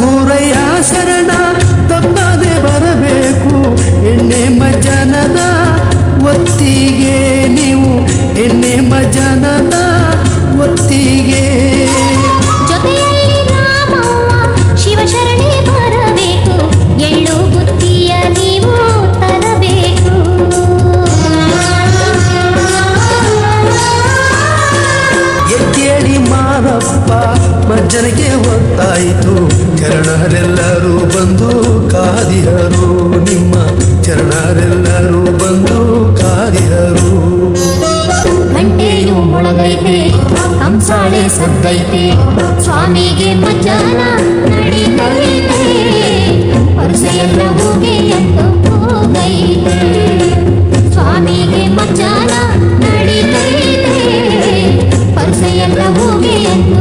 ಗುರಯ್ಯ ಶರಣ ತಪ್ಪದೆ ಬರಬೇಕು ಎಣ್ಣೆ ಮಜ್ಜನದ ಒತ್ತಿಗೆ ನೀವು ಎಣ್ಣೆ ಮಜ್ಜನದ ಒತ್ತಿಗೆ ಜೊತೆಯಲ್ಲಿ ರಾಮವ್ವ ಶಿವಶರಣೆ ಬರಬೇಕು ಎಳ್ಳು ಬುತ್ತಿಯ ನೀವು ತರಬೇಕು ಎದ್ದೇಳಿ ಮಾರಪ್ಪ ಮಜ್ಜನಿಗೆ ಒತ್ತಾಯಿತು ಚರಣರೆಲ್ಲರೂ ಬಂದು ಕಾದಿಹರು ನಿಮ್ಮ ಚರಣರೆಲ್ಲರೂ ಬಂದು ಕಾದಿಹರು ಗಂಟೆಯು ಮೊಳಗೈತೆ ಕಂಸಾಳೆ ಸದ್ದೈತೆ ಸ್ವಾಮಿಗೆ ಮಜ್ಜನ ನಡೀತೈತೆ ಪರಸೆಯೆಲ್ಲ ಹೋಗಿ ಎಂದು ಹೋಗೈತೆ ಸ್ವಾಮಿಗೆ ಮಜ್ಜನ ನಡೀತೈತೆ ಪರಸೆಯೆಲ್ಲ ಹೋಗಿ ಎಂದು